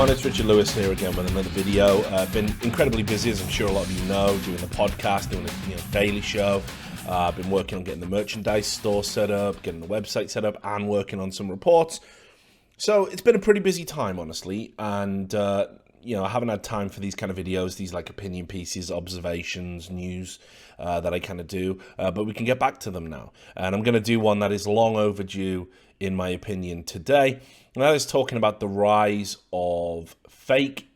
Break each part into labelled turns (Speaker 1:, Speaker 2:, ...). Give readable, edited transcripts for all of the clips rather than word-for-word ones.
Speaker 1: everyone, it's Richard Lewis here again with another video. Been incredibly busy, as I'm sure a lot of you know, doing the podcast, doing the daily show. I've been working on getting the merchandise store set up, getting the website set up, and working on some reports. So it's been a pretty busy time, honestly, and I haven't had time for these kind of videos, these like opinion pieces, observations, news that I kind of do, but we can get back to them now. And I'm going to do one that is long overdue, in my opinion, today. And that is talking about the rise of fake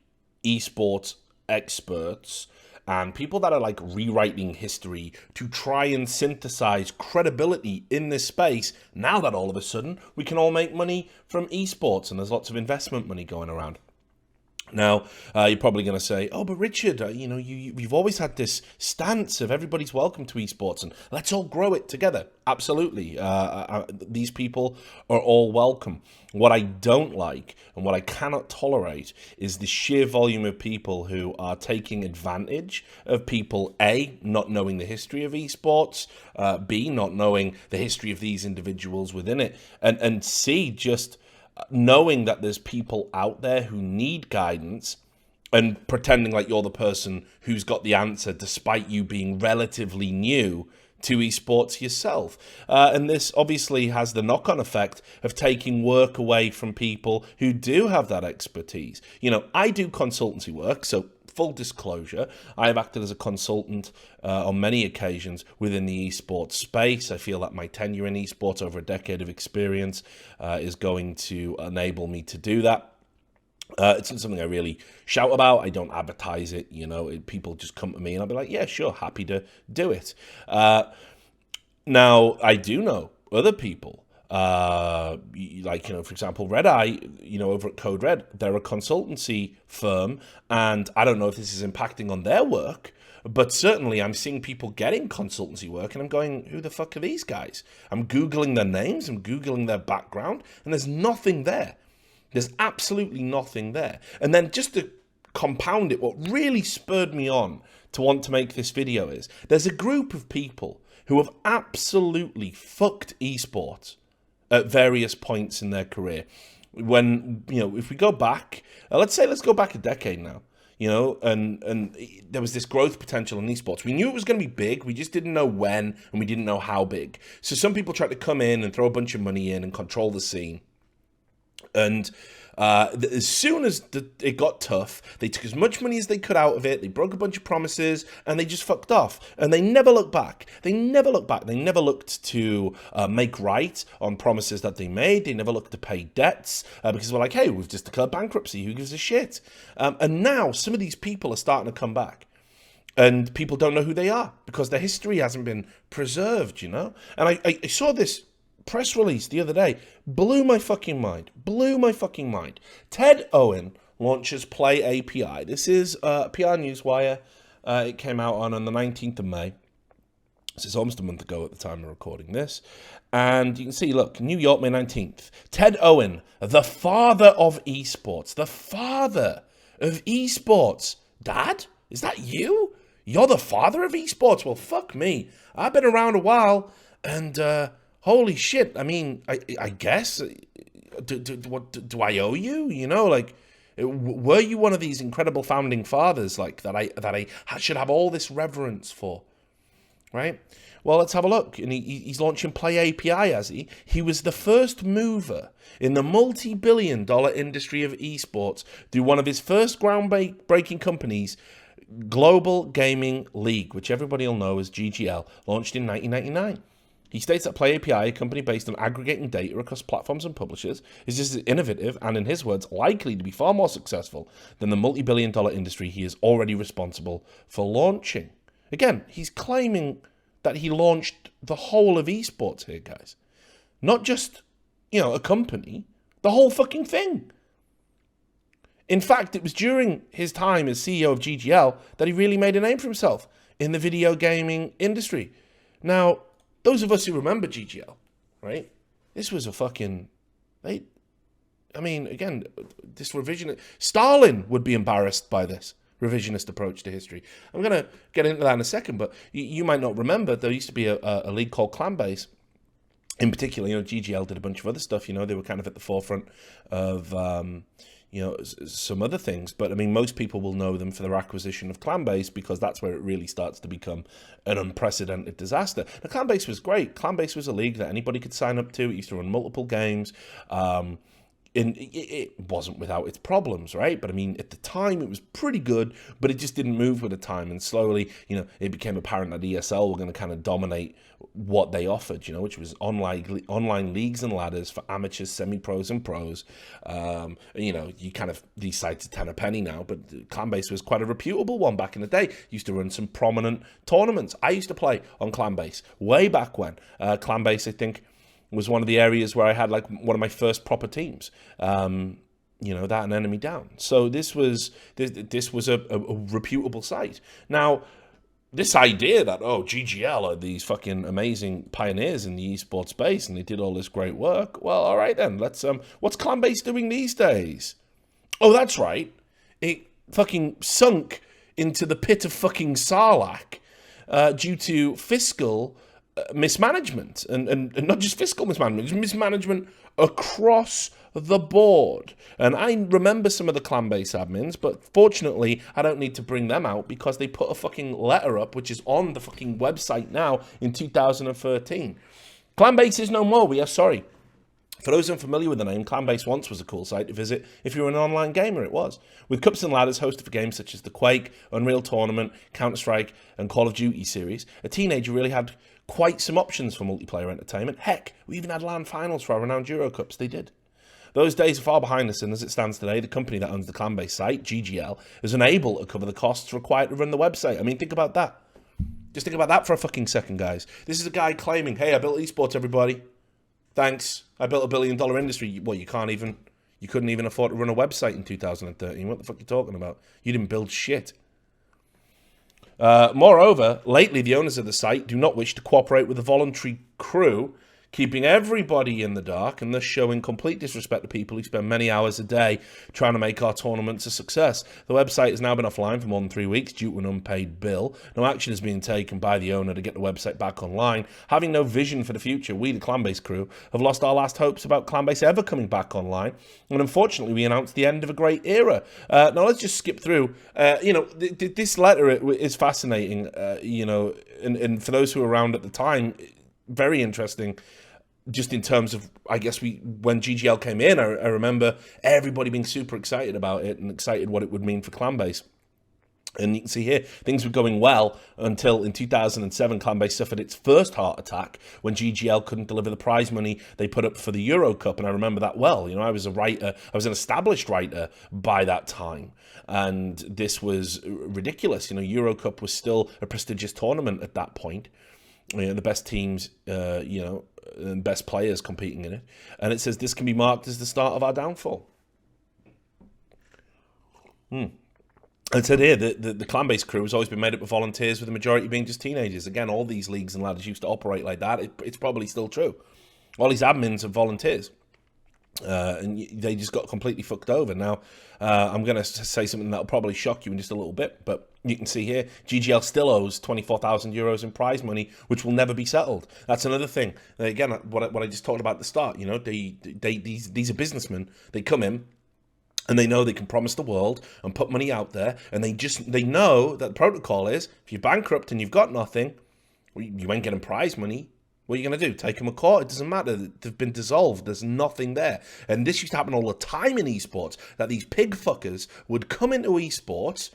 Speaker 1: esports experts and people that are like rewriting history to try and synthesize credibility in this space now that all of a sudden we can all make money from esports and there's lots of investment money going around. Now, you're probably going to say, oh, but Richard, you've always had this stance of everybody's welcome to esports and let's all grow it together. Absolutely. These people are all welcome. What I don't like and what I cannot tolerate is the sheer volume of people who are taking advantage of people, A, not knowing the history of esports, B, not knowing the history of these individuals within it, and C, just knowing that there's people out there who need guidance and pretending like you're the person who's got the answer despite you being relatively new to esports yourself. And this obviously has the knock-on effect of taking work away from people who do have that expertise. I do consultancy work, so full disclosure, I have acted as a consultant on many occasions within the esports space. I feel that my tenure in esports, over a decade of experience, is going to enable me to do that. It's not something I really shout about. I don't advertise it. People just come to me and I'll be like, yeah, sure, happy to do it. Now, I do know other people, for example, Red Eye, over at Code Red, they're a consultancy firm, and I don't know if this is impacting on their work, but certainly I'm seeing people getting consultancy work, and I'm going, who the fuck are these guys? I'm Googling their names, I'm Googling their background, and there's nothing there. There's absolutely nothing there. And then just to compound it, what really spurred me on to want to make this video is, there's a group of people who have absolutely fucked esports at various points in their career. When, if we go back, let's go back a decade now, and there was this growth potential in esports. We knew it was going to be big. We just didn't know when, and we didn't know how big. So some people tried to come in and throw a bunch of money in and control the scene. And as soon as it got tough, they took as much money as they could out of it. They broke a bunch of promises, and they just fucked off. And they never looked back. They never looked to make right on promises that they made. They never looked to pay debts because we're like, hey, we've just declared bankruptcy. Who gives a shit? And now some of these people are starting to come back. And people don't know who they are because their history hasn't been preserved, And I saw this press release the other day, blew my fucking mind. Ted Owen launches Play API. This is PR Newswire. It came out on the 19th of May. This is almost a month ago at the time of recording this. And you can see, look, New York, May 19th. Ted Owen, the father of esports. The father of esports. Dad? Is that you? You're the father of esports? Well, fuck me. I've been around a while, and holy shit, I mean, I guess, do I owe you? Were you one of these incredible founding fathers, that I should have all this reverence for, right? Well, let's have a look. And he's launching Play API, has he? He was the first mover in the multi-billion-dollar industry of esports through one of his first groundbreaking companies, Global Gaming League, which everybody will know as GGL, launched in 1999. He states that Play API, a company based on aggregating data across platforms and publishers, is just as innovative and, in his words, likely to be far more successful than the multi-billion-dollar industry he is already responsible for launching. Again, he's claiming that he launched the whole of esports here, guys. Not just, a company, the whole fucking thing. In fact, it was during his time as CEO of GGL that he really made a name for himself in the video gaming industry. Now, those of us who remember GGL, right? This was a fucking... this revisionist... Stalin would be embarrassed by this revisionist approach to history. I'm going to get into that in a second, but you might not remember, there used to be a league called Clanbase In particular, GGL did a bunch of other stuff. They were kind of at the forefront of, some other things. But, I mean, most people will know them for their acquisition of Clanbase because that's where it really starts to become an unprecedented disaster. Now, Clanbase was great. Clanbase was a league that anybody could sign up to. It used to run multiple games. It wasn't without its problems, right? But I mean, at the time, it was pretty good, but it just didn't move with the time. And slowly, it became apparent that ESL were going to kind of dominate what they offered, which was online leagues and ladders for amateurs, semi-pros, and pros. These sites are 10 a penny now, but Clanbase was quite a reputable one back in the day. Used to run some prominent tournaments. I used to play on Clanbase way back when. Clanbase, I think, was one of the areas where I had like one of my first proper teams, that and Enemy Down. So this was a reputable site. Now, this idea that, GGL are these fucking amazing pioneers in the esports space and they did all this great work. Well, all right then, let's, what's Clanbase doing these days? Oh, that's right. It fucking sunk into the pit of fucking Sarlacc due to fiscal mismanagement, and not just fiscal mismanagement across the board. And I remember some of the Clanbase admins, but fortunately I don't need to bring them out because they put a fucking letter up, which is on the fucking website now in 2013. Clanbase is no more, we are sorry. For those unfamiliar with the name, Clanbase once was a cool site to visit if you were an online gamer, it was. With cups and ladders hosted for games such as the Quake, Unreal Tournament, Counter-Strike, and Call of Duty series, a teenager really had quite some options for multiplayer entertainment. Heck, we even had LAN finals for our renowned Euro Cups, they did. Those days are far behind us, and as it stands today, the company that owns the Clanbase site, GGL, is unable to cover the costs required to run the website. I mean, think about that. Just think about that for a fucking second, guys. This is a guy claiming, hey, I built esports, everybody. Thanks. I built $1 billion industry. Well, you couldn't even afford to run a website in 2013. What the fuck are you talking about? You didn't build shit. Moreover, lately the owners of the site do not wish to cooperate with the voluntary crew, keeping everybody in the dark and thus showing complete disrespect to people who spend many hours a day trying to make our tournaments a success. The website has now been offline for more than 3 weeks due to an unpaid bill. No action is being taken by the owner to get the website back online. Having no vision for the future, we, the Clanbase crew, have lost our last hopes about Clanbase ever coming back online. And unfortunately, we announced the end of a great era. Now, let's just skip through. This letter is fascinating, and for those who were around at the time, very interesting. Just in terms of, I guess, when GGL came in, I remember everybody being super excited about it and excited what it would mean for Clanbase. And you can see here, things were going well until in 2007, Clanbase suffered its first heart attack when GGL couldn't deliver the prize money they put up for the Euro Cup. And I remember that well. I was a writer, I was an established writer by that time. And this was ridiculous. Euro Cup was still a prestigious tournament at that point. The best teams, and best players competing in it. And it says this can be marked as the start of our downfall. It said here that the Clanbase crew has always been made up of volunteers, with the majority being just teenagers. Again, all these leagues and ladders used to operate like that. It's probably still true. All these admins are volunteers. And they just got completely fucked over. Now, I'm going to say something that'll probably shock you in just a little bit, but you can see here, GGL still owes 24,000 euros in prize money, which will never be settled. That's another thing. Again, what I just talked about at the start, these are businessmen. They come in, and they know they can promise the world and put money out there, and they know that the protocol is, if you're bankrupt and you've got nothing, you ain't getting prize money. What are you going to do? Take them to court? It doesn't matter. They've been dissolved. There's nothing there. And this used to happen all the time in esports, that these pig fuckers would come into esports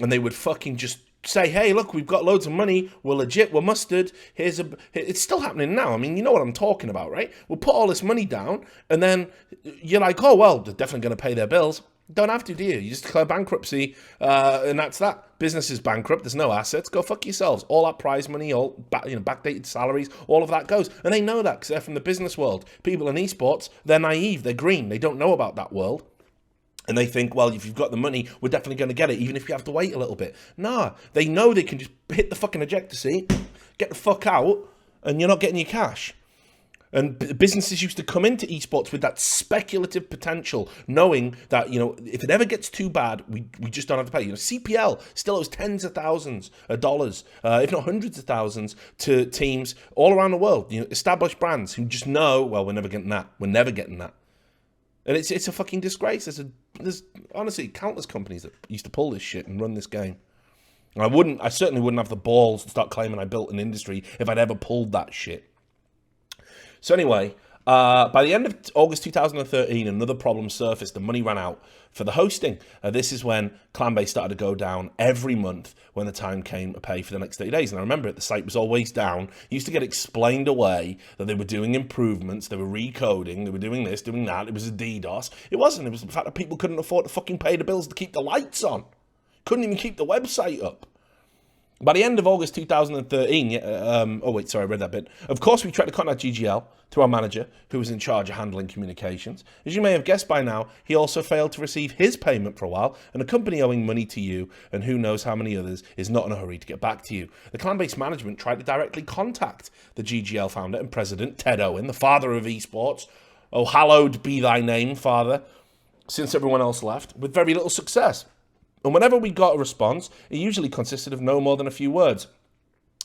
Speaker 1: and they would fucking just say, hey, look, we've got loads of money. We're legit. We're mustard. It's still happening now. I mean, you know what I'm talking about, right? We'll put all this money down and then you're like, oh, well, they're definitely going to pay their bills. Don't have to, do you? You just declare bankruptcy, and that's that. Business is bankrupt. There's no assets. Go fuck yourselves. All that prize money, all backdated salaries, all of that goes. And they know that because they're from the business world. People in esports, they're naive. They're green. They don't know about that world. And they think, well, if you've got the money, we're definitely going to get it, even if you have to wait a little bit. Nah, they know they can just hit the fucking ejector seat, get the fuck out, and you're not getting your cash. And businesses used to come into esports with that speculative potential, knowing that, if it ever gets too bad, we just don't have to pay. CPL still owes tens of thousands of dollars, if not hundreds of thousands, to teams all around the world. Established brands who just know, well, we're never getting that. We're never getting that. And it's a fucking disgrace. There's honestly countless companies that used to pull this shit and run this game. And I certainly wouldn't have the balls to start claiming I built an industry if I'd ever pulled that shit. So anyway, by the end of August 2013, another problem surfaced. The money ran out for the hosting. This is when Clanbase started to go down every month when the time came to pay for the next 30 days. And I remember the site was always down. It used to get explained away that they were doing improvements, they were recoding, they were doing this, doing that. It was a DDoS. It wasn't. It was the fact that people couldn't afford to fucking pay the bills to keep the lights on. Couldn't even keep the website up. By the end of August 2013, I read that bit. Of course, we tried to contact GGL through our manager, who was in charge of handling communications. As you may have guessed by now, he also failed to receive his payment for a while, and a company owing money to you, and who knows how many others, is not in a hurry to get back to you. The Clanbase management tried to directly contact the GGL founder and president, Ted Owen, the father of esports. Oh, hallowed be thy name, father, since everyone else left, with very little success. And whenever we got a response, it usually consisted of no more than a few words.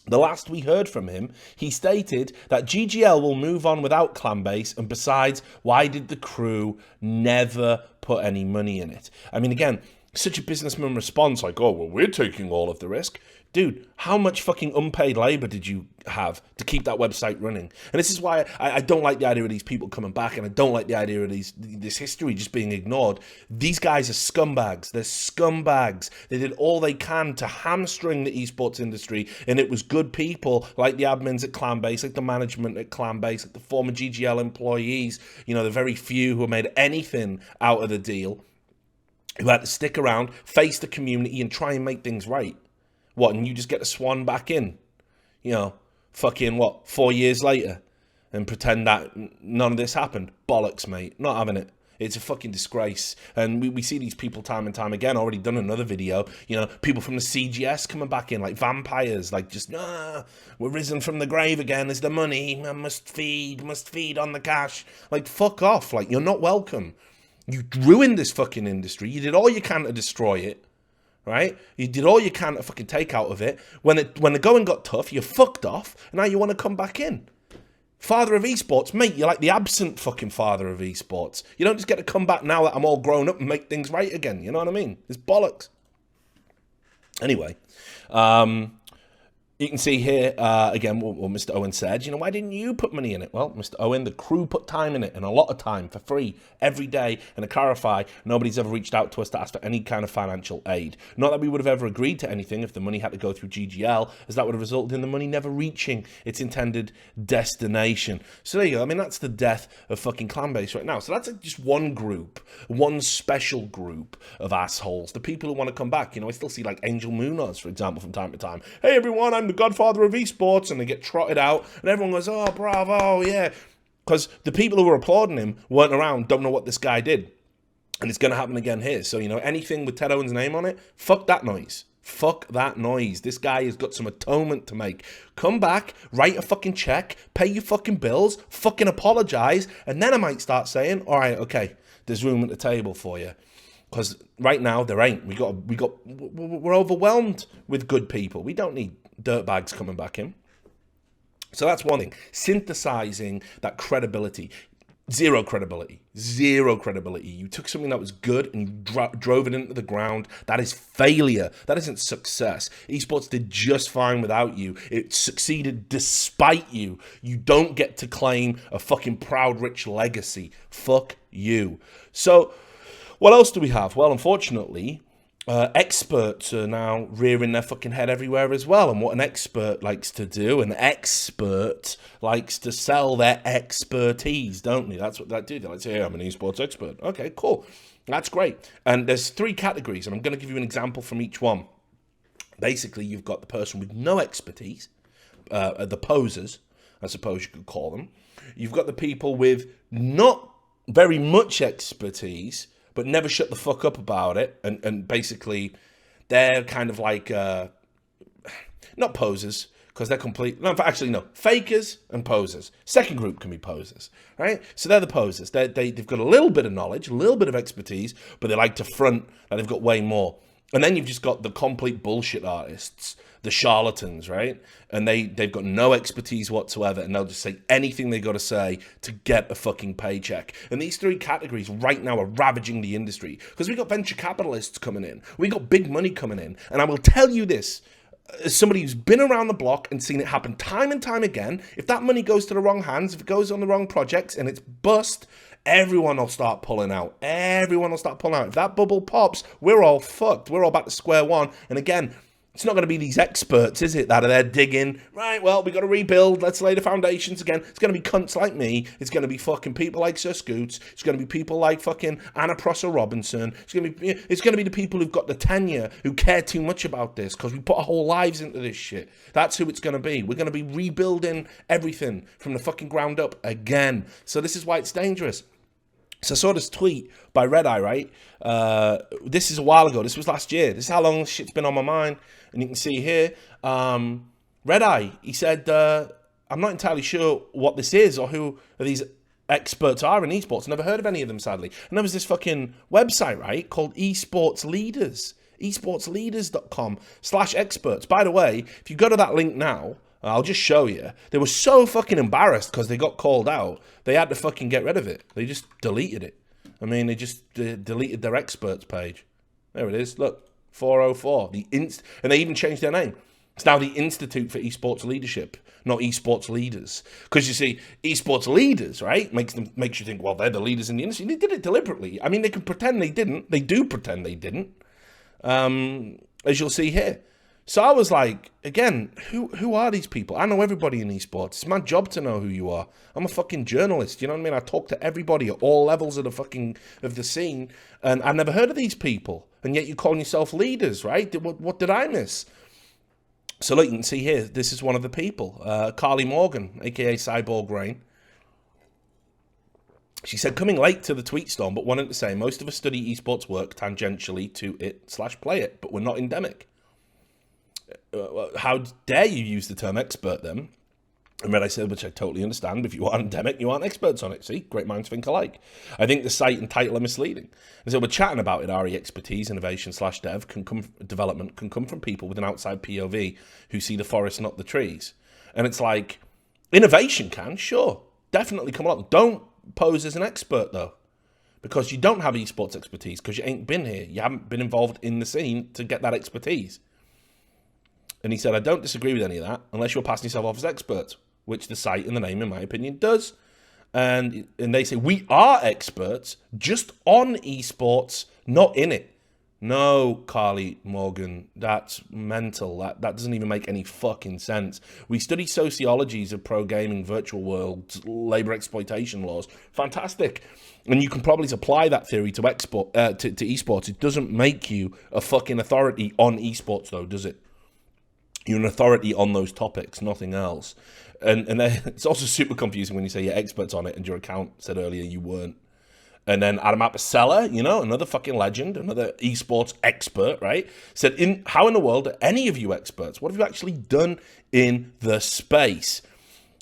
Speaker 1: The last we heard from him, he stated that GGL will move on without Clanbase, and besides, why did the crew never put any money in it? I mean, again, such a businessman response like, oh, well, we're taking all of the risk. Dude, how much fucking unpaid labor did you have to keep that website running? And this is why I don't like the idea of these people coming back, and I don't like the idea of this history just being ignored. These guys are scumbags. They're scumbags. They did all they can to hamstring the esports industry, and it was good people like the admins at Clanbase, like the management at Clanbase, like the former GGL employees, the very few who made anything out of the deal, who had to stick around, face the community, and try and make things right. What, and you just get to swan back in, 4 years later, and pretend that none of this happened? Bollocks, mate. Not having it. It's a fucking disgrace. And we see these people time and time again. Already done another video, people from the CGS coming back in like vampires, like just, we're risen from the grave again. There's the money. I must feed on the cash. Like, fuck off. Like, you're not welcome. You ruined this fucking industry. You did all you can to destroy it. Right? You did all you can to fucking take out of it. When the going got tough, you fucked off, and now you want to come back in. Father of esports, mate, you're like the absent fucking father of esports. You don't just get to come back now that I'm all grown up and make things right again. You know what I mean? It's bollocks. Anyway, you can see here, again, what Mr. Owen said. Why didn't you put money in it? Well, Mr. Owen, the crew put time in it, and a lot of time, for free, every day. And to clarify, nobody's ever reached out to us to ask for any kind of financial aid. Not that we would have ever agreed to anything if the money had to go through GGL, as that would have resulted in the money never reaching its intended destination. So there you go. I mean, that's the death of fucking Clanbase right now. So that's just one group, one special group of assholes. The people who want to come back. I still see like Angel Munoz, for example, from time to time. Hey, everyone, I'm the godfather of esports, and they get trotted out, and everyone goes, oh, bravo, yeah. Because the people who were applauding him weren't around, don't know what this guy did. And it's going to happen again here. So, anything with Ted Owen's name on it, fuck that noise. Fuck that noise. This guy has got some atonement to make. Come back, write a fucking check, pay your fucking bills, fucking apologize, and then I might start saying, all right, okay, there's room at the table for you. Because right now there ain't. We're overwhelmed with good people. We don't need dirtbags coming back in. So that's one thing. Synthesizing that credibility. Zero credibility. You took something that was good and you drove it into the ground. That is failure. That isn't success. Esports did just fine without you. It succeeded despite you. You don't get to claim a fucking proud, rich legacy. Fuck you. So what else do we have? Well, unfortunately, experts are now rearing their fucking head everywhere as well. And what an expert likes to do, an expert likes to sell their expertise, don't they? That's what they do. They like to say, hey, I'm an esports expert. Okay, cool. That's great. And there's three categories, and I'm going to give you an example from each one. Basically, you've got the person with no expertise, the posers, I suppose you could call them. You've got the people with not very much expertise, but never shut the fuck up about it. And basically, they're kind of like, not posers, because they're complete. No, actually, no. Fakers and posers. Second group can be posers, right? So they're the posers. They've got a little bit of knowledge, a little bit of expertise, but they like to front that they've got way more. And then you've just got the complete bullshit artists, the charlatans, right? And they've got no expertise whatsoever, and they'll just say anything they got to say to get a fucking paycheck. And these three categories right now are ravaging the industry because we got venture capitalists coming in, we got big money coming in, and I will tell you this. As somebody who's been around the block and seen it happen time and time again, if that money goes to the wrong hands, if it goes on the wrong projects and it's bust, everyone will start pulling out. Everyone will start pulling out. If that bubble pops, we're all fucked. We're all back to square one. And again, it's not going to be these experts, is it, that are there digging, right, well, we got to rebuild, let's lay the foundations again. It's going to be cunts like me. It's going to be fucking people like Sir Scoots. It's going to be people like fucking Anna Prosser Robinson. It's going to be the people who've got the tenure, who care too much about this, because we put our whole lives into this shit. That's who it's going to be. We're going to be rebuilding everything from the fucking ground up again. So this is why it's dangerous. So I saw this tweet by Red Eye, right? This is a while ago. This was last year. This is how long this shit's been on my mind. And you can see here, Red Eye, he said, I'm not entirely sure what this is or who these experts are in esports. Never heard of any of them, sadly. And there was this fucking website, right, called Esports Leaders. esportsleaders.com/experts. By the way, if you go to that link now, I'll just show you. They were so fucking embarrassed because they got called out. They had to fucking get rid of it. They just deleted it. I mean, they just deleted their experts page. There it is. Look, 404. And they even changed their name. It's now the Institute for Esports Leadership, not Esports Leaders. Because you see, Esports Leaders, right, makes you think, well, they're the leaders in the industry. They did it deliberately. I mean, they can pretend they didn't. They do pretend they didn't. As you'll see here. So I was like, again, who are these people? I know everybody in esports. It's my job to know who you are. I'm a fucking journalist, you know what I mean? I talk to everybody at all levels of the scene, and I've never heard of these people. And yet you're calling yourself leaders, right? What did I miss? So look, you can see here, this is one of the people, Carly Morgan, aka Cyborg Rain. She said, coming late to the tweet storm, but wanted to say, most of us study esports work tangentially to it/play it, but we're not endemic. How dare you use the term expert then? And Red I said, which I totally understand. If you aren't endemic, you aren't experts on it. See, great minds think alike. I think the site and title are misleading. And so we're chatting about it. RE expertise, innovation/dev development can come from people with an outside POV who see the forest, not the trees. And it's like, innovation can, sure, definitely come along. Don't pose as an expert though, because you don't have esports expertise, because you ain't been here. You haven't been involved in the scene to get that expertise. And he said, I don't disagree with any of that, unless you're passing yourself off as experts, which the site and the name, in my opinion, does. And they say, we are experts just on esports, not in it. No, Carly Morgan, that's mental. That doesn't even make any fucking sense. We study sociologies of pro gaming, virtual worlds, labor exploitation laws. Fantastic. And you can probably apply that theory to esports. It doesn't make you a fucking authority on esports, though, does it? You're an authority on those topics, nothing else. And it's also super confusing when you say you're experts on it and your account said earlier you weren't. And then Adam Apicella, you know, another fucking legend, another esports expert, right, said, how in the world are any of you experts? What have you actually done in the space?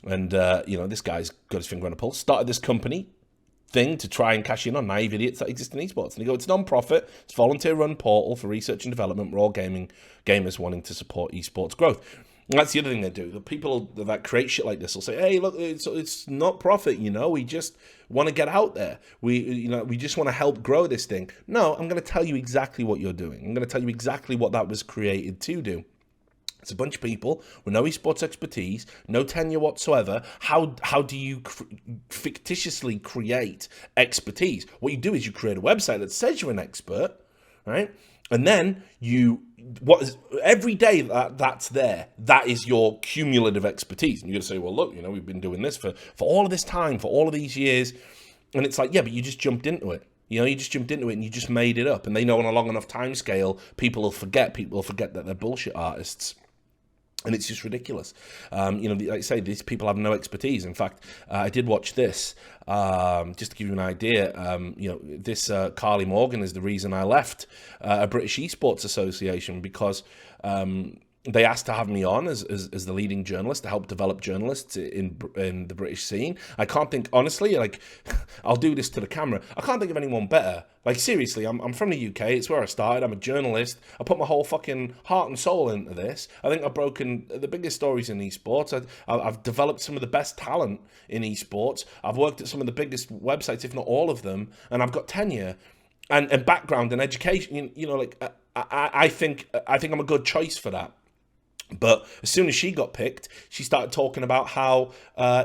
Speaker 1: And, you know, this guy's got his finger on the pulse, started this company thing to try and cash in on naive idiots that exist in esports. And they go, it's non-profit, it's volunteer-run portal for research and development. We're all gamers wanting to support esports growth. And that's the other thing they do. The people that create shit like this will say, hey, look, it's not profit, you know, we just want to get out there. We just want to help grow this thing. No, I'm going to tell you exactly what you're doing. I'm going to tell you exactly what that was created to do. It's a bunch of people with no esports expertise, no tenure whatsoever. How do you fictitiously create expertise? What you do is you create a website that says you're an expert, right? And then every day that's there, that is your cumulative expertise. And you're going to say, well, look, you know, we've been doing this for all of this time, for all of these years. And it's like, yeah, but you just jumped into it. You know, you just jumped into it and you just made it up. And they know on a long enough time scale, people will forget that they're bullshit artists. And it's just ridiculous. You know, like I say, these people have no expertise. In fact, I did watch this, just to give you an idea. You know, this Carly Morgan is the reason I left a British Esports Association, because they asked to have me on as the leading journalist to help develop journalists in the British scene. I can't think, honestly, like, I'll do this to the camera, I can't think of anyone better. Like, seriously, I'm from the UK, it's where I started, I'm a journalist, I put my whole fucking heart and soul into this. I think I've broken the biggest stories in esports, I've developed some of the best talent in esports, I've worked at some of the biggest websites, if not all of them, and I've got tenure and background and education, you know, like, I think I'm a good choice for that. But as soon as she got picked, she started talking about how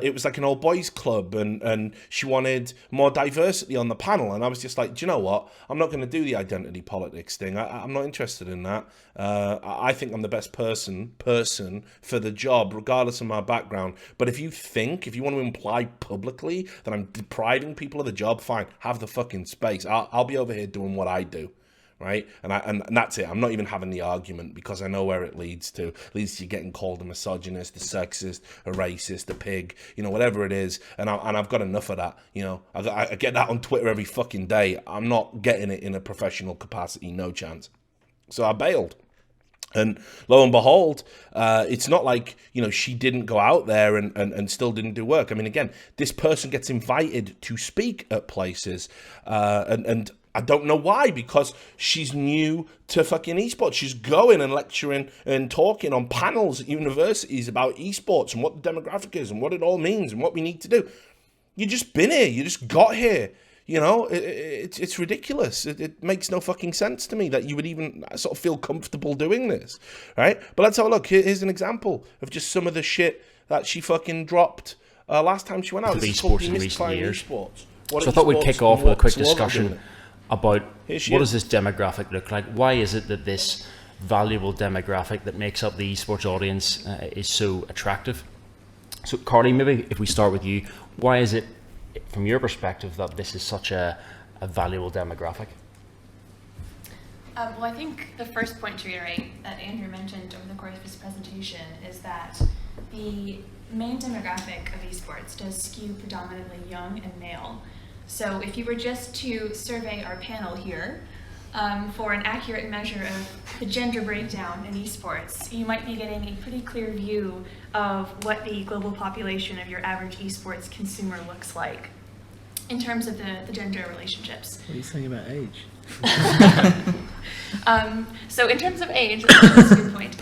Speaker 1: it was like an old boys club and she wanted more diversity on the panel. And I was just like, do you know what? I'm not going to do the identity politics thing. I'm not interested in that. I think I'm the best person for the job, regardless of my background. But if you want to imply publicly that I'm depriving people of the job, fine, have the fucking space. I'll be over here doing what I do. Right, and that's it. I'm not even having the argument because I know where it leads to. It leads to you getting called a misogynist, a sexist, a racist, a pig, you know, whatever it is. And I've got enough of that. You know, I get that on Twitter every fucking day. I'm not getting it in a professional capacity, no chance. So I bailed. And lo and behold, it's not like, you know, she didn't go out there and still didn't do work. I mean, again, this person gets invited to speak at places, and I don't know why, because she's new to fucking esports. She's going and lecturing and talking on panels at universities about esports and what the demographic is and what it all means and what we need to do. You just been here. You just got here. You know, it's ridiculous. It makes no fucking sense to me that you would even sort of feel comfortable doing this, right? But let's have a look. Here's an example of just some of the shit that she fucking dropped last time she went out.
Speaker 2: Esports in recent years. So I thought we'd kick off with a quick discussion about what does this demographic look like? Why is it that this valuable demographic that makes up the esports audience is so attractive? So Carly, maybe if we start with you, why is it, from your perspective, that this is such a valuable demographic?
Speaker 3: Well, I think the first point to reiterate that Andrew mentioned over the course of his presentation is that the main demographic of esports does skew predominantly young and male. So if you were just to survey our panel here for an accurate measure of the gender breakdown in esports, you might be getting a pretty clear view of what the global population of your average esports consumer looks like in terms of the gender relationships.
Speaker 4: What are you saying about age?
Speaker 3: So in terms of age, that's a good point.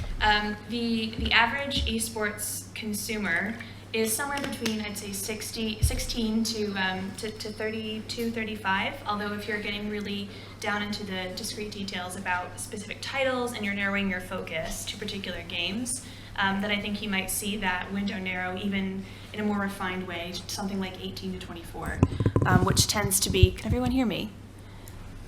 Speaker 3: The average esports consumer is somewhere between, I'd say, 16 to 32, 35, although if you're getting really down into the discrete details about specific titles and you're narrowing your focus to particular games, then I think you might see that window narrow even in a more refined way, something like 18 to 24, which tends to be, can everyone hear me?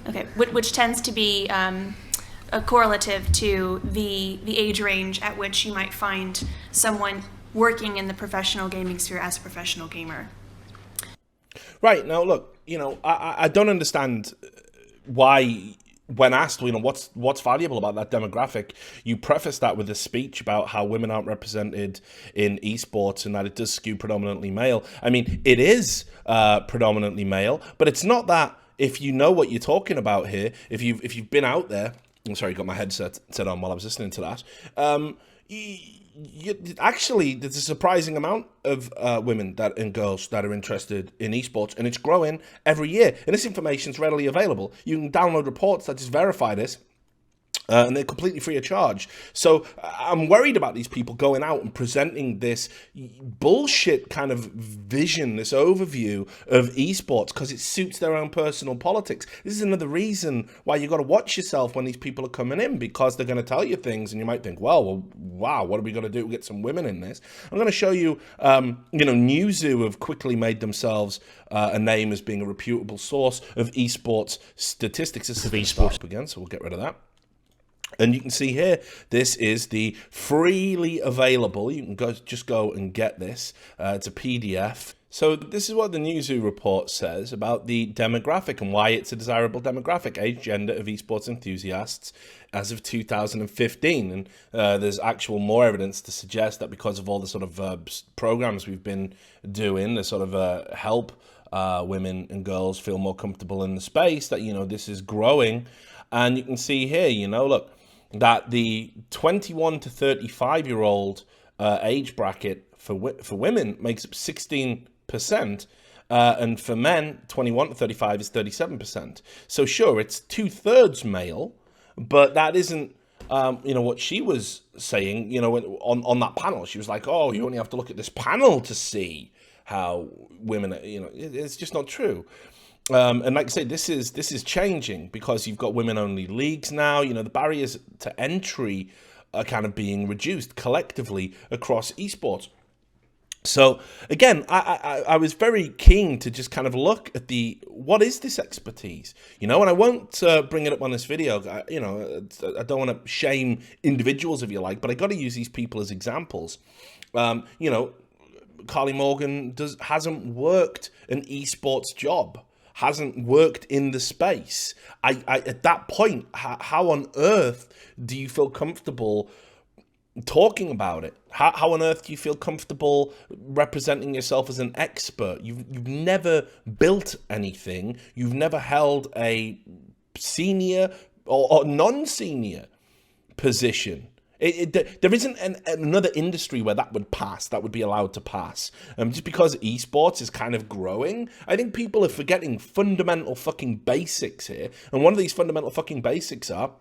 Speaker 3: Okay, which tends to be a correlative to the age range at which you might find someone working in the professional gaming sphere as a professional gamer.
Speaker 1: Right, now look, you know, I don't understand why, when asked, you know, what's valuable about that demographic, you preface that with a speech about how women aren't represented in esports and that it does skew predominantly male. I mean, it is predominantly male, but it's not that. If you know what you're talking about here, if you've been out there, I'm sorry, got my headset set on while I was listening to that. Actually, there's a surprising amount of women and girls that are interested in esports, and it's growing every year. And this information is readily available. You can download reports that just verify this. And they're completely free of charge. So I'm worried about these people going out and presenting this bullshit kind of vision, this overview of esports, because it suits their own personal politics. This is another reason why you got to watch yourself when these people are coming in, because they're going to tell you things and you might think, well, wow, what are we going to do to get some women in this? I'm going to show you, Newzoo have quickly made themselves a name as being a reputable source of esports statistics. This is esports again, so we'll get rid of that. And you can see here, this is the freely available. You can just go and get this. It's a PDF. So this is what the Newzoo report says about the demographic and why it's a desirable demographic, age, gender of esports enthusiasts as of 2015. And there's actual more evidence to suggest that because of all the sort of programs we've been doing, the sort of help women and girls feel more comfortable in the space, that, you know, this is growing. And you can see here, you know, look, that the 21 to 35-year-old age bracket for women makes up 16%, and for men, 21 to 35 is 37%. So sure, it's 2/3 male, but that isn't, what she was saying, on that panel. She was like, oh, you only have to look at this panel to see how women, it's just not true. And like I say, this is changing because you've got women-only leagues now. The barriers to entry are kind of being reduced collectively across esports. So again, I was very keen to just kind of look at what is this expertise, and I won't bring it up on this video. I don't want to shame individuals if you like, but I got to use these people as examples. Carly Morgan hasn't worked an esports job, hasn't worked in the space. At that point, how on earth do you feel comfortable talking about it? How on earth do you feel comfortable representing yourself as an expert? You've never built anything. You've never held a senior or non-senior position. There isn't another industry where that would pass, that would be allowed to pass. Just because esports is kind of growing, I think people are forgetting fundamental fucking basics here. And one of these fundamental fucking basics are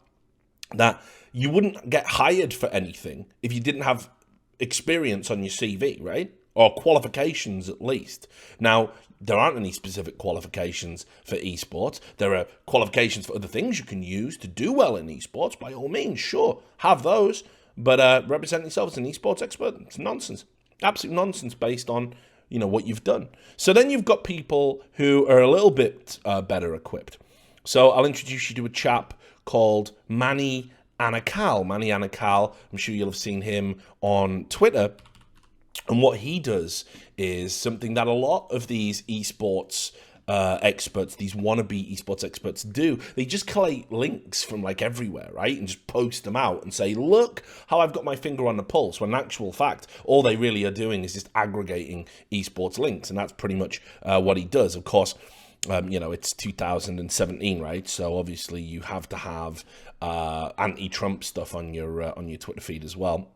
Speaker 1: that you wouldn't get hired for anything if you didn't have experience on your CV, right? Or qualifications at least. Now, there aren't any specific qualifications for esports. There are qualifications for other things you can use to do well in esports. By all means, sure, have those. But representing yourself as an esports expert, it's nonsense. Absolute nonsense based on, what you've done. So then you've got people who are a little bit better equipped. So I'll introduce you to a chap called Manny Anakal. Manny Anakal, I'm sure you'll have seen him on Twitter. And what he does is something that a lot of these esports experts, these wannabe esports experts do. They just collate links from like everywhere, right? And just post them out and say, look how I've got my finger on the pulse. When in actual fact, all they really are doing is just aggregating esports links. And that's pretty much what he does. Of course, it's 2017, right? So obviously you have to have anti-Trump stuff on your Twitter feed as well.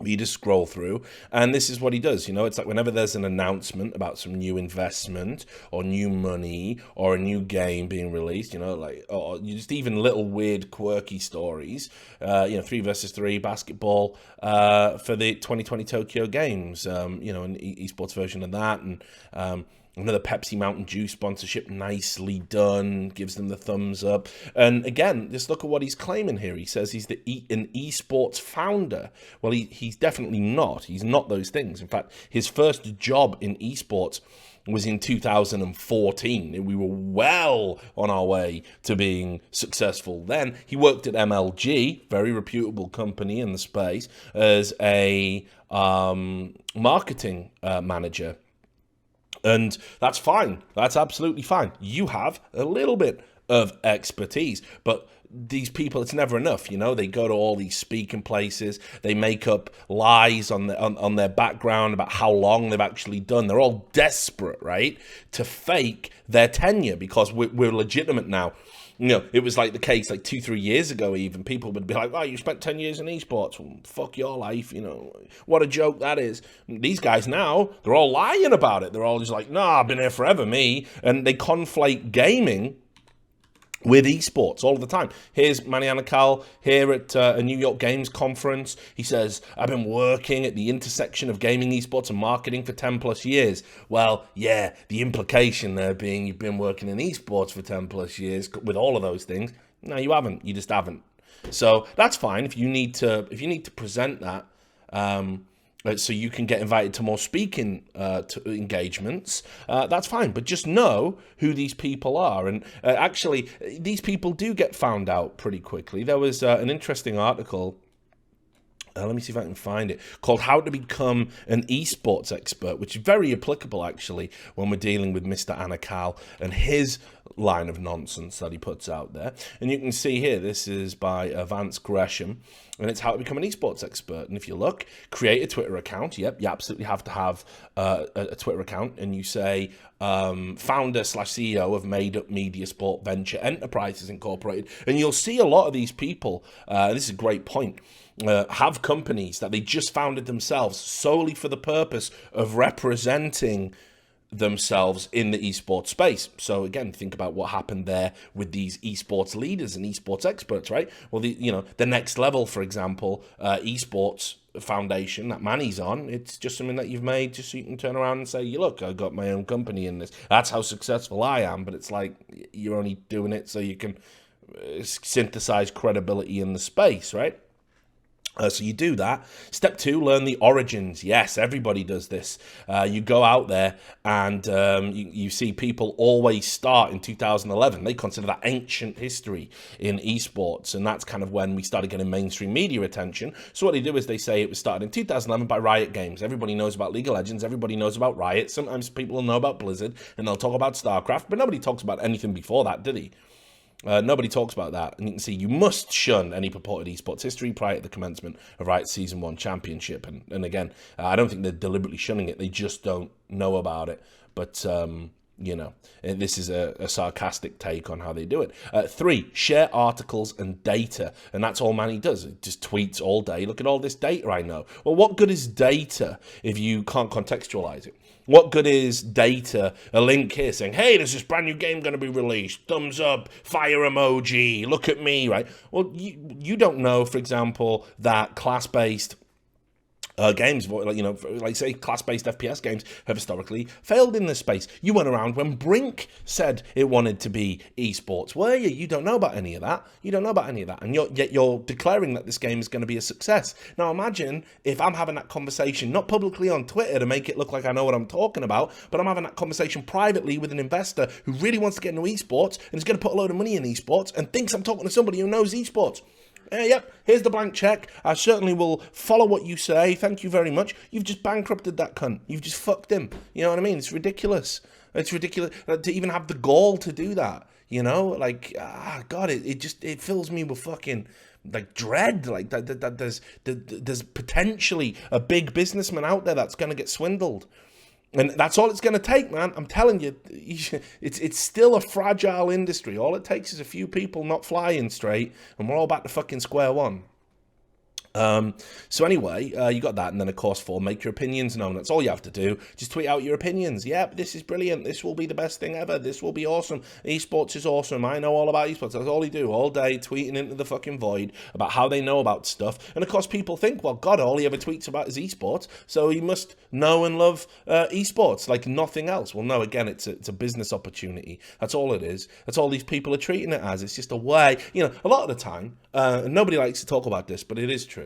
Speaker 1: You just scroll through, and this is what he does. It's like whenever there's an announcement about some new investment or new money or a new game being released, or just even little weird, quirky stories. 3v3 basketball for the 2020 Tokyo Games. An esports version of that, and another Pepsi Mountain Dew sponsorship, nicely done, gives them the thumbs up. And again, just look at what he's claiming here. He says he's an esports founder. Well, he's definitely not. He's not those things. In fact, his first job in esports was in 2014, and we were well on our way to being successful then. He worked at MLG, very reputable company in the space, as a marketing manager. And that's fine. That's absolutely fine. You have a little bit of expertise, but these people, it's never enough. They go to all these speaking places. They make up lies on their background about how long they've actually done. They're all desperate, right, to fake their tenure because we're legitimate now. It was like the case like 2-3 years ago even. People would be like, oh, you spent 10 years in esports. Well, fuck your life, What a joke that is. These guys now, they're all lying about it. They're all just like, nah, I've been here forever, me. And they conflate gaming with esports all the time. Here's Manny Anakal here at a New York Games conference. He says, I've been working at the intersection of gaming, esports, and marketing for 10 plus years. Well, yeah, the implication there being you've been working in esports for 10 plus years with all of those things. No, you haven't. You just haven't. So that's fine if you need to present that. So you can get invited to more speaking engagements, that's fine. But just know who these people are. And actually, these people do get found out pretty quickly. There was an interesting article, let me see if I can find it, called How to Become an Esports Expert, which is very applicable, actually, when we're dealing with Mr. Anakal and his line of nonsense that he puts out there. And you can see here, this is by Vance Gresham, and it's how to become an esports expert. And if you look, create a Twitter account. Yep, you absolutely have to have a Twitter account, and you say founder/CEO of Made Up Media Sport Venture Enterprises Incorporated, and you'll see a lot of these people. This is a great point. Have companies that they just founded themselves solely for the purpose of representing themselves in the esports space. So again, think about what happened there with these esports leaders and esports experts, right? Well, the next level, for example, esports foundation that Manny's on, it's just something that you've made just so you can turn around and say, look, I got my own company in this. That's how successful I am. But it's like you're only doing it so you can synthesize credibility in the space, right? So you do that. Step 2, learn the origins. Yes, everybody does this. You go out there and you see people always start in 2011. They consider that ancient history in esports, and that's kind of when we started getting mainstream media attention. So what they do is they say it was started in 2011 by Riot Games. Everybody knows about League of Legends. Everybody knows about Riot. Sometimes people will know about Blizzard, and they'll talk about StarCraft, but nobody talks about anything before that, did he? Nobody talks about that, and you can see you must shun any purported esports history prior to the commencement of Riot's Season 1 championship. And again, I don't think they're deliberately shunning it, they just don't know about it. But, this is a sarcastic take on how they do it. 3, share articles and data, and that's all Manny does. He just tweets all day. Look at all this data I know. Well, what good is data if you can't contextualize it? What good is data, a link here saying, hey, there's this brand new game going to be released, thumbs up, fire emoji, look at me, right? Well, you don't know, for example, that class-based games, like say class-based FPS games have historically failed in this space. You went around when Brink said it wanted to be esports, were you? You don't know about any of that. You don't know about any of that, and yet you're declaring that this game is going to be a success. Now imagine if I'm having that conversation, not publicly on Twitter to make it look like I know what I'm talking about, but I'm having that conversation privately with an investor who really wants to get into esports and is going to put a load of money in esports and thinks I'm talking to somebody who knows esports. Yep, here's the blank check. I certainly will follow what you say. Thank you very much. You've just bankrupted that cunt. You've just fucked him. You know what I mean? It's ridiculous. It's ridiculous to even have the gall to do that. God, it fills me with fucking like dread. Like that there's potentially a big businessman out there that's going to get swindled. And that's all it's going to take, man. I'm telling you, it's still a fragile industry. All it takes is a few people not flying straight, and we're all back to fucking square one. So anyway, you got that, and then of course 4, make your opinions known. That's all you have to do. Just tweet out your opinions. Yep, this is brilliant. This will be the best thing ever. This will be awesome. Esports is awesome. I know all about esports. That's all you do all day, tweeting into the fucking void about how they know about stuff. And of course people think, well, God, all he ever tweets about is esports, so he must know and love esports like nothing else. Well, no, again, it's a business opportunity. That's all it is. That's all these people are treating it as. It's just a way, a lot of the time, nobody likes to talk about this, but it is true.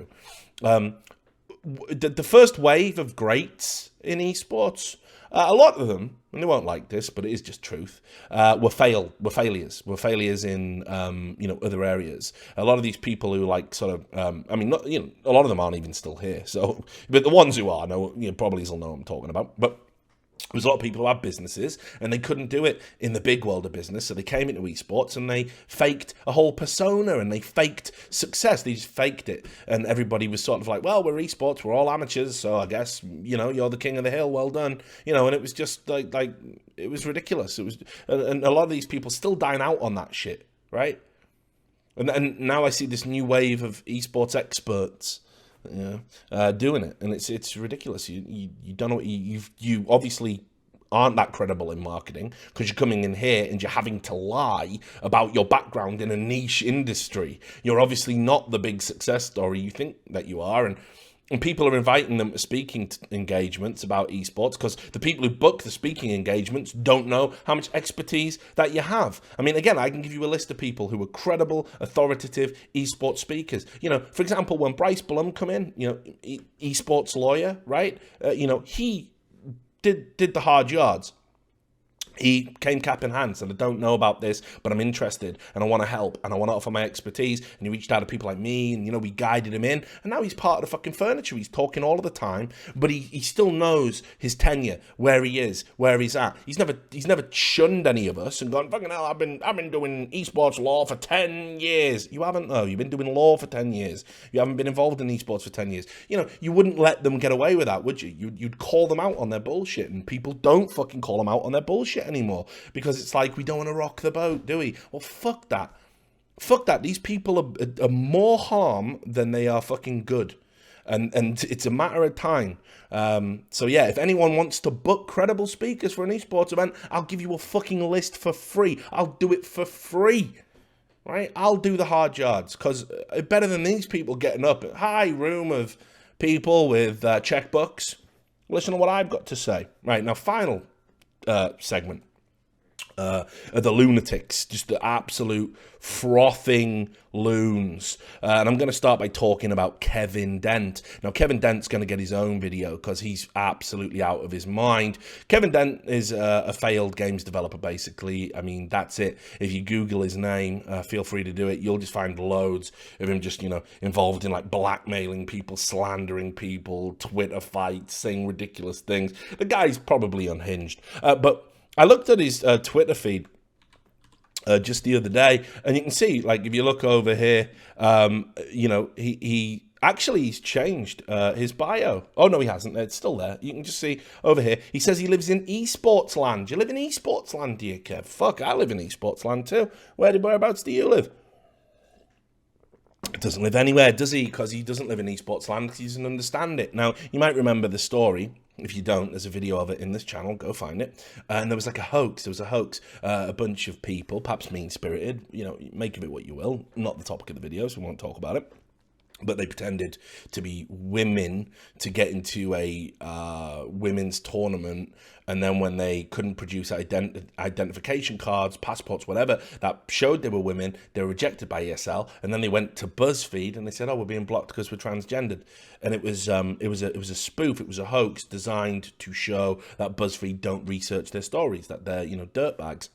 Speaker 1: The first wave of greats in esports, a lot of them, and they won't like this, but it is just truth, were failures. Were failures in other areas. A lot of these people who like sort of, a lot of them aren't even still here. So, but the ones who are know, probably will know what I'm talking about. But there's a lot of people who have businesses and they couldn't do it in the big world of business, so they came into esports and they faked a whole persona and they faked success. They just faked it, and everybody was sort of like, well, we're esports, we're all amateurs, so I guess, you're the king of the hill, well done. And it was just like it was ridiculous. It was, and a lot of these people still dine out on that shit, right? And now I see this new wave of esports experts doing it, and it's ridiculous. You don't know, you obviously aren't that credible in marketing because you're coming in here and you're having to lie about your background in a niche industry. You're obviously not the big success story you think that you are, and people are inviting them to speaking engagements about esports because the people who book the speaking engagements don't know how much expertise that you have. I mean, again, I can give you a list of people who are credible, authoritative esports speakers. For example, when Bryce Blum come in, esports lawyer, right? He did the hard yards. He came cap in hand, said, I don't know about this, but I'm interested, and I want to help, and I want to offer my expertise. And he reached out to people like me, and, you know, we guided him in, and now he's part of the fucking furniture. He's talking all of the time, but he still knows his tenure, where he is, where he's at. He's never shunned any of us and gone, fucking hell, I've been doing esports law for 10 years. You haven't, though. You've been doing law for 10 years. You haven't been involved in esports for 10 years. You know, you wouldn't let them get away with that, would you? You'd call them out on their bullshit, and people don't fucking call them out on their bullshit anymore, because it's like, we don't want to rock the boat, do we? Well, fuck that. Fuck that. These people are more harm than they are fucking good. And it's a matter of time. So yeah, if anyone wants to book credible speakers for an esports event, I'll give you a fucking list for free. I'll do it for free. Right? I'll do the hard yards, because better than these people getting up a high room of people with checkbooks. Listen to what I've got to say. Right, now, final segment. The lunatics, just the absolute frothing loons. And I'm going to start by talking about Kevin Dent. Now, Kevin Dent's going to get his own video because he's absolutely out of his mind. Kevin Dent is a failed games developer, basically. I mean, that's it. If you Google his name, feel free to do it. You'll just find loads of him just, you know, involved in like blackmailing people, slandering people, Twitter fights, saying ridiculous things. The guy's probably unhinged. But I looked at his Twitter feed just the other day, and you can see, like, if you look over here, you know, he's changed his bio. Oh, no, he hasn't. It's still there. You can just see over here. He says he lives in esports land. You live in esports land, do you, Kev? Fuck, I live in esports land too. Whereabouts do you live? Doesn't live anywhere, does he? Because he doesn't live in esports land, because he doesn't understand it. Now, you might remember the story. If you don't, there's a video of it in this channel. Go find it. And there was like a hoax. There was a hoax. A bunch of people, perhaps mean-spirited, you know, make of it what you will. Not the topic of the video, so we won't talk about it. But they pretended to be women to get into a women's tournament. And then when they couldn't produce identification cards, passports, whatever, that showed they were women, they were rejected by ESL. And then they went to BuzzFeed and they said, oh, we're being blocked because we're transgendered. And it was a spoof. It was a hoax designed to show that BuzzFeed don't research their stories, that they're, you know, dirtbags.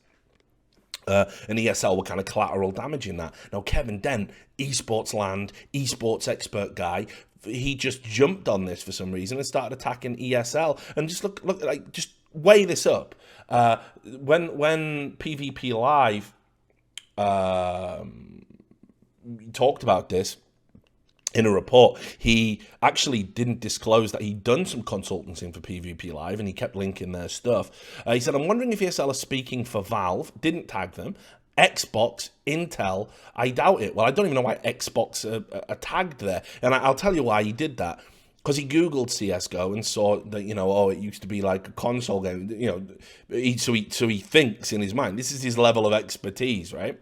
Speaker 1: And ESL were kind of collateral damage in that. Now, Kevin Dent, esports land, esports expert guy, he just jumped on this for some reason and started attacking ESL. And just look, like, just weigh this up. When PvP Live talked about this in a report, he actually didn't disclose that he'd done some consultancy for PvP Live, and he kept linking their stuff. He said, I'm wondering if ESL are speaking for Valve, didn't tag them, Xbox, Intel, I doubt it. Well, I don't even know why Xbox are tagged there, and I'll tell you why he did that. Because he Googled CSGO and saw that, you know, oh, it used to be like a console game, you know, so he thinks in his mind, this is his level of expertise, right?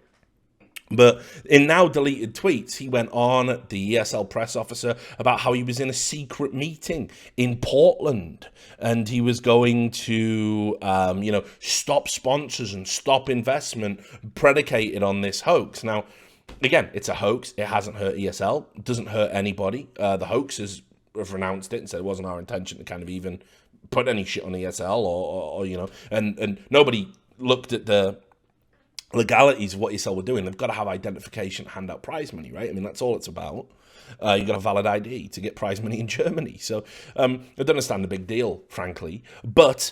Speaker 1: But in now deleted tweets, he went on at the ESL press officer about how he was in a secret meeting in Portland and he was going to, you know, stop sponsors and stop investment predicated on this hoax. Now, again, it's a hoax. It hasn't hurt ESL. It doesn't hurt anybody. The hoaxers have renounced it and said it wasn't our intention to kind of even put any shit on ESL or you know, and nobody looked at the legalities of what ESL were doing. They've got to have identification, hand out prize money, right? I mean, that's all it's about. You've got a valid ID to get prize money in Germany. So I don't understand the big deal, frankly. But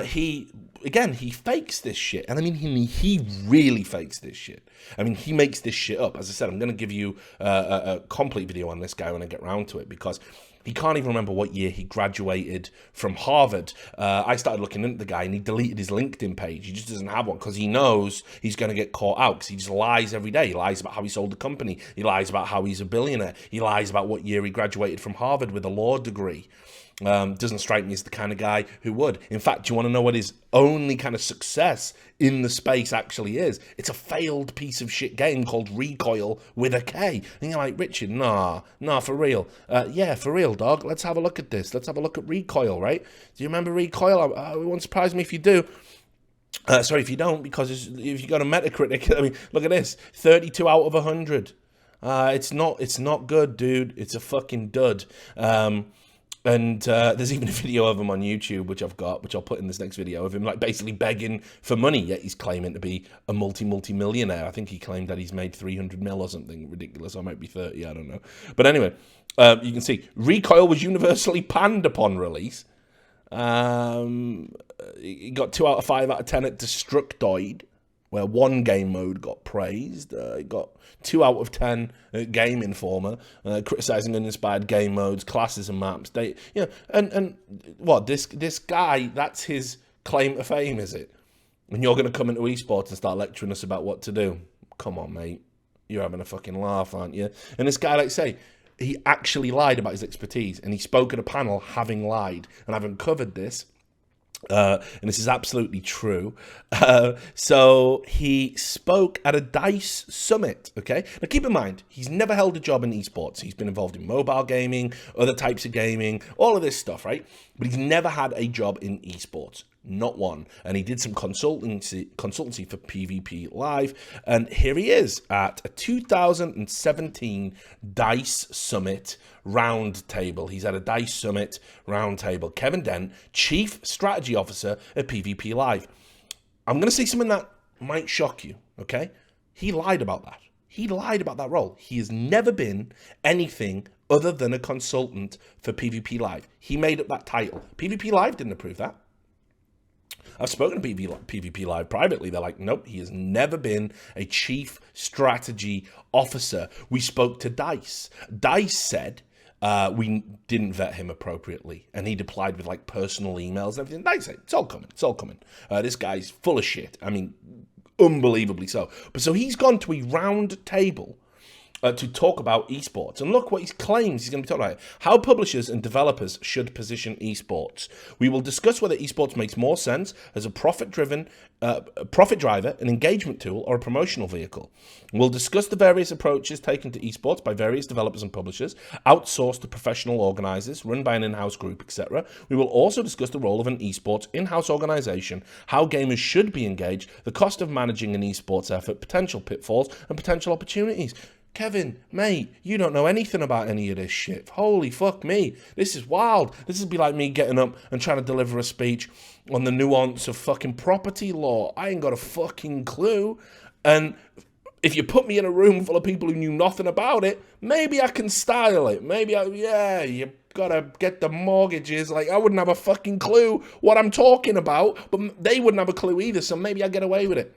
Speaker 1: he fakes this shit. And I mean, he really fakes this shit. I mean, he makes this shit up. As I said, I'm going to give you a complete video on this guy when I get round to it, because he can't even remember what year he graduated from Harvard. I started looking into the guy and he deleted his LinkedIn page. He just doesn't have one because he knows he's going to get caught out, because he just lies every day. He lies about how he sold the company. He lies about how he's a billionaire. He lies about what year he graduated from Harvard with a law degree. Doesn't strike me as the kind of guy who would. In fact, do you want to know what his only kind of success in the space actually is? It's a failed piece of shit game called Recoil with a K. And you're like, Richard, nah, for real. Yeah, for real, dog. Let's have a look at this. Let's have a look at Recoil, right? Do you remember Recoil? It won't surprise me if you do. Sorry, if you don't, because if you got a Metacritic, I mean, look at this, 32 out of 100. It's not good, dude. It's a fucking dud. And there's even a video of him on YouTube, which I'll put in this next video, of him like basically begging for money, yet he's claiming to be a multi-millionaire. I think he claimed that he's made 300 mil or something ridiculous. Or might be 30, I don't know. But anyway, you can see Recoil was universally panned upon release. He got 2 out of 5 out of 10 at Destructoid, where one game mode got praised. It got 2 out of 10 at Game Informer, criticizing uninspired game modes, classes, and maps. And what this guy? That's his claim to fame, is it? And you're going to come into esports and start lecturing us about what to do? Come on, mate. You're having a fucking laugh, aren't you? And this guy, like say, he actually lied about his expertise, and he spoke at a panel having lied, and I've uncovered this. And this is absolutely true. So he spoke at a DICE summit, okay? Now keep in mind, he's never held a job in esports. He's been involved in mobile gaming, other types of gaming, all of this stuff, right? But he's never had a job in esports. Not one. And he did some consultancy for PvP Live. And here he is at a 2017 DICE Summit roundtable. He's at a DICE Summit roundtable. Kevin Dent, Chief Strategy Officer at PvP Live. I'm going to say something that might shock you, okay? He lied about that. He lied about that role. He has never been anything other than a consultant for PvP Live. He made up that title. PvP Live didn't approve that. I've spoken to PvP Live privately. They're like, nope, he has never been a chief strategy officer. We spoke to DICE. DICE said we didn't vet him appropriately, and he'd applied with like personal emails and everything. DICE said, it's all coming. This guy's full of shit. I mean, unbelievably so. But so he's gone to a round table to talk about esports. And look what he claims he's going to be talking about. How publishers and developers should position esports. We will discuss whether esports makes more sense as a profit driver, an engagement tool, or a promotional vehicle. We'll discuss the various approaches taken to esports by various developers and publishers, outsourced to professional organizers, run by an in-house group, etc. We will also discuss the role of an esports in-house organization, how gamers should be engaged, the cost of managing an esports effort, potential pitfalls, and potential opportunities. Kevin, mate, you don't know anything about any of this shit. Holy fuck me. This is wild. This would be like me getting up and trying to deliver a speech on the nuance of fucking property law. I ain't got a fucking clue. And if you put me in a room full of people who knew nothing about it, maybe I can style it. You gotta get the mortgages. Like, I wouldn't have a fucking clue what I'm talking about, but they wouldn't have a clue either, so maybe I get away with it.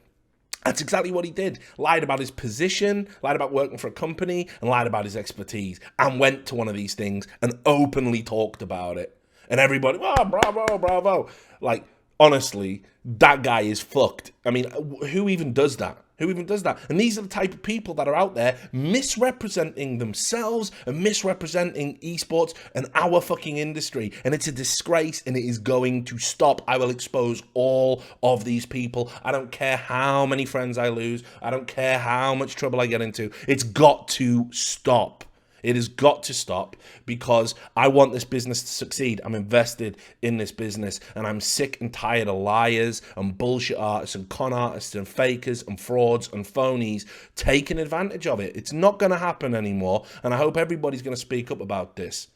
Speaker 1: That's exactly what he did. Lied about his position, lied about working for a company, and lied about his expertise, and went to one of these things and openly talked about it. And everybody, oh, bravo. Like, honestly, that guy is fucked. I mean, who even does that? And these are the type of people that are out there misrepresenting themselves and misrepresenting esports and our fucking industry. And it's a disgrace, and it is going to stop. I will expose all of these people. I don't care how many friends I lose. I don't care how much trouble I get into. It's got to stop. It has got to stop, because I want this business to succeed. I'm invested in this business, and I'm sick and tired of liars and bullshit artists and con artists and fakers and frauds and phonies taking advantage of it. It's not going to happen anymore, and I hope everybody's going to speak up about this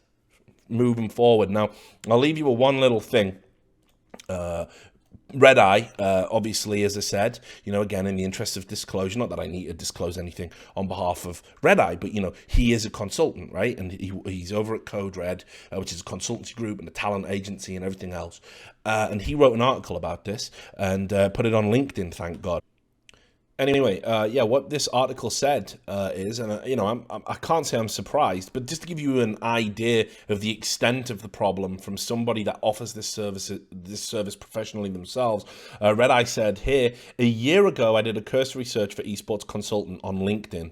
Speaker 1: moving forward. Now, I'll leave you with one little thing. Red Eye, obviously, as I said, again, in the interest of disclosure, not that I need to disclose anything on behalf of Red Eye, but, he is a consultant, right? And he's over at Code Red, which is a consultancy group and a talent agency and everything else. And he wrote an article about this and put it on LinkedIn, thank God. Anyway, what this article said is, and I can't say I'm surprised, but just to give you an idea of the extent of the problem from somebody that offers this service professionally themselves, Red Eye said here, a year ago I did a cursory search for esports consultant on LinkedIn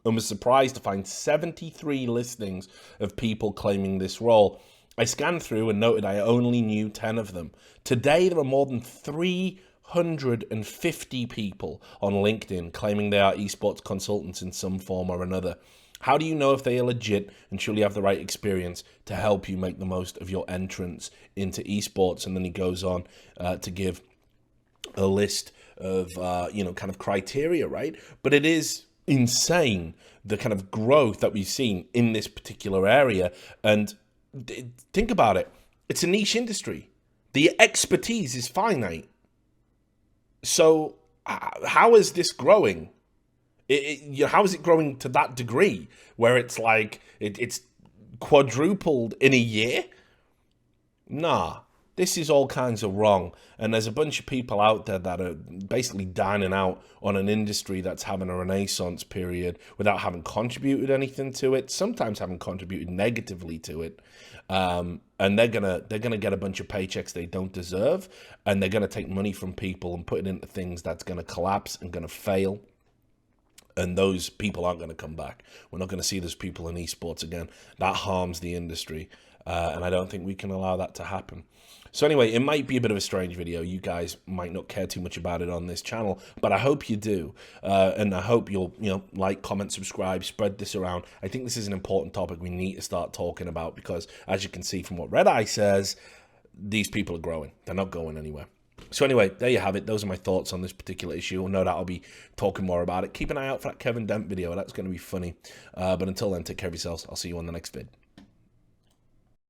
Speaker 1: and was surprised to find 73 listings of people claiming this role. I scanned through and noted I only knew 10 of them. Today there are more than 350 people on LinkedIn claiming they are esports consultants in some form or another. How do you know if they are legit and truly have the right experience to help you make the most of your entrance into esports? And then he goes on to give a list of, kind of criteria, right? But it is insane, the kind of growth that we've seen in this particular area. And think about it. It's a niche industry. The expertise is finite. So how is this growing? How is it growing to that degree where it's like it's quadrupled in a year? Nah, this is all kinds of wrong. And there's a bunch of people out there that are basically dining out on an industry that's having a renaissance period without having contributed anything to it, sometimes having contributed negatively to it. And they're gonna get a bunch of paychecks they don't deserve, and they're gonna take money from people and put it into things that's gonna collapse and gonna fail. And those people aren't going to come back. We're not going to see those people in esports again. That harms the industry. And I don't think we can allow that to happen. So anyway, it might be a bit of a strange video. You guys might not care too much about it on this channel, but I hope you do. And I hope you'll, like, comment, subscribe, spread this around. I think this is an important topic we need to start talking about because, as you can see from what Red Eye says, these people are growing. They're not going anywhere. So anyway, there you have it. Those are my thoughts on this particular issue. No doubt I'll be talking more about it. Keep an eye out for that Kevin Dent video. That's going to be funny. But until then, take care of yourselves. I'll see you on the next vid.